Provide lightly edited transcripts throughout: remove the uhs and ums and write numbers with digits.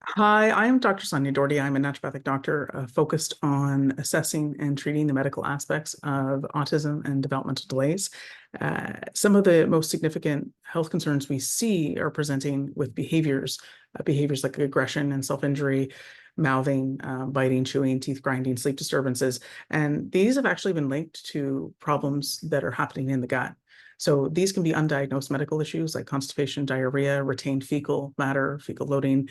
Hi, I am Dr. Sonya Doherty. I'm a naturopathic doctor focused on assessing and treating the medical aspects of autism and developmental delays. Some of the most significant health concerns we see are presenting with behaviors like aggression and self-injury, mouthing, biting, chewing, teeth grinding, sleep disturbances. And these have actually been linked to problems that are happening in the gut. So these can be undiagnosed medical issues like constipation, diarrhea, retained fecal matter, fecal loading,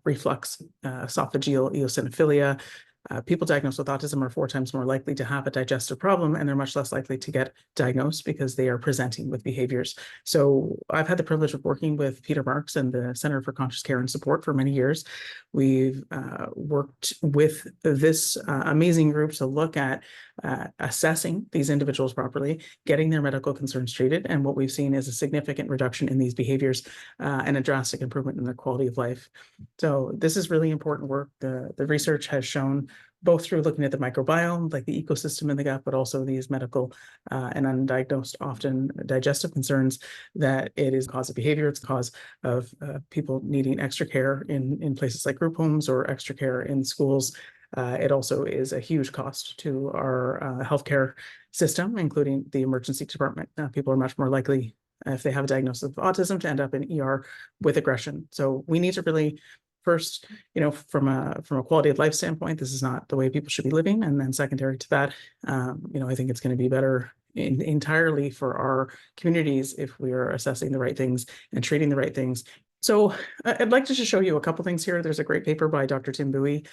reflux, esophageal eosinophilia. People diagnosed with autism are 4 times more likely to have a digestive problem, and they're much less likely to get diagnosed because they are presenting with behaviors. So I've had the privilege of working with Peter Marks and the Center for Conscious Care and Support for many years. We've worked with this amazing group to look at assessing these individuals properly, getting their medical concerns treated, and what we've seen is a significant reduction in these behaviors and a drastic improvement in their quality of life. So this is really important work. The research has shown both through looking at the microbiome, like the ecosystem in the gut, but also these medical and undiagnosed, often digestive concerns, that it is a cause of behavior. It's a cause of people needing extra care in places like group homes or extra care in schools. It also is a huge cost to our healthcare system, including the emergency department. People are much more likely, if they have a diagnosis of autism, to end up in ER with aggression. So we need to really first, from a quality of life standpoint, this is not the way people should be living. And then secondary to that, I think it's going to be better entirely for our communities if we are assessing the right things and treating the right things. So I'd like to just show you a couple things here. There's a great paper by Dr. Tim Bowie,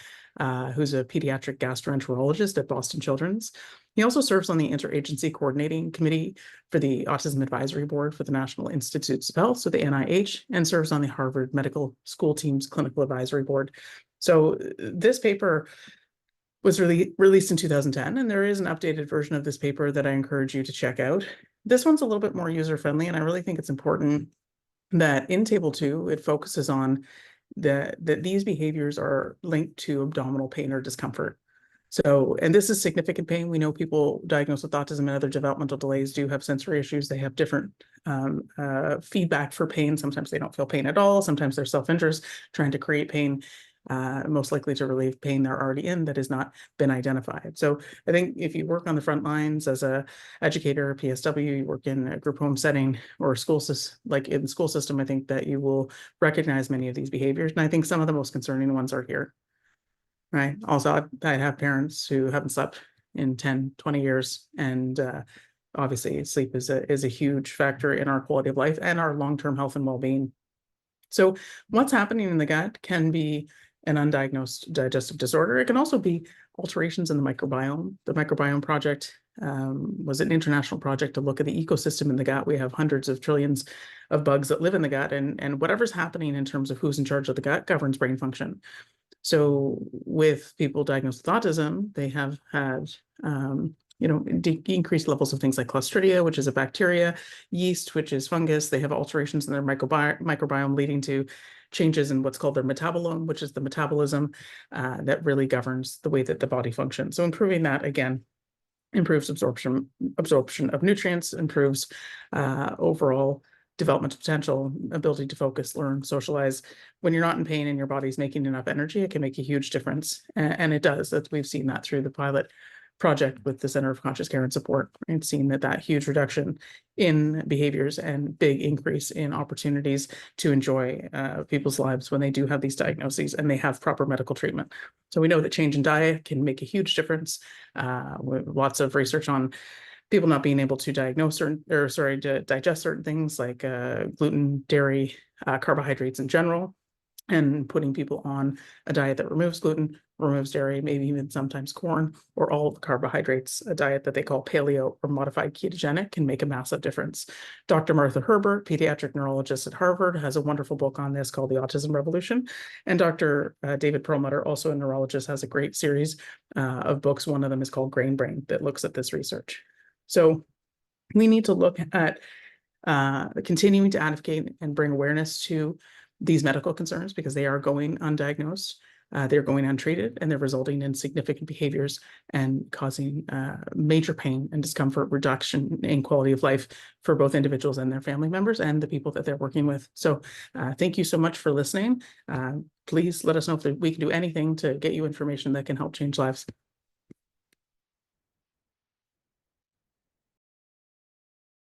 who's a pediatric gastroenterologist at Boston Children's. He also serves on the Interagency Coordinating Committee for the Autism Advisory Board for the National Institutes of Health, so the NIH, and serves on the Harvard Medical School Team's Clinical Advisory Board. So this paper was released in 2010, and there is an updated version of this paper that I encourage you to check out. This one's a little bit more user-friendly, and I really think it's important that in Table 2, it focuses on that these behaviors are linked to abdominal pain or discomfort. So, and this is significant pain. We know people diagnosed with autism and other developmental delays do have sensory issues. They have different feedback for pain. Sometimes they don't feel pain at all. Sometimes they're self-injurious, trying to create pain, most likely to relieve pain they're already in that has not been identified. So I think if you work on the front lines as a educator, PSW, you work in a group home setting or like in the school system, I think that you will recognize many of these behaviors. And I think some of the most concerning ones are here. Right. Also, I have parents who haven't slept in 10, 20 years. And obviously sleep is a huge factor in our quality of life and our long-term health and well-being. So what's happening in the gut can be an undiagnosed digestive disorder. It can also be alterations in the microbiome. The Microbiome Project was an international project to look at the ecosystem in the gut. We have hundreds of trillions of bugs that live in the gut, and whatever's happening in terms of who's in charge of the gut governs brain function. So with people diagnosed with autism, they have had increased levels of things like Clostridia, which is a bacteria, yeast, which is fungus. They have alterations in their microbiome leading to changes in what's called their metabolome, which is the metabolism that really governs the way that the body functions. So improving that, again, improves absorption of nutrients, improves overall developmental potential, ability to focus, learn, socialize. When you're not in pain and your body's making enough energy, it can make a huge difference. And it does. We've seen that through the pilot project with the Center for Conscious Care and Support, and seen that huge reduction in behaviors and big increase in opportunities to enjoy people's lives when they do have these diagnoses and they have proper medical treatment. So we know that change in diet can make a huge difference. Lots of research on people not being able to to digest certain things like gluten, dairy, carbohydrates in general, and putting people on a diet that removes gluten, removes dairy, maybe even sometimes corn, or all of the carbohydrates. A diet that they call paleo or modified ketogenic can make a massive difference. Dr. Martha Herbert, pediatric neurologist at Harvard, has a wonderful book on this called The Autism Revolution. And Dr. David Perlmutter, also a neurologist, has a great series of books. One of them is called Grain Brain, that looks at this research. So we need to look at continuing to advocate and bring awareness to these medical concerns because they are going undiagnosed, they're going untreated, and they're resulting in significant behaviors and causing major pain and discomfort, reduction in quality of life for both individuals and their family members and the people that they're working with. So thank you so much for listening. please let us know if we can do anything to get you information that can help change lives.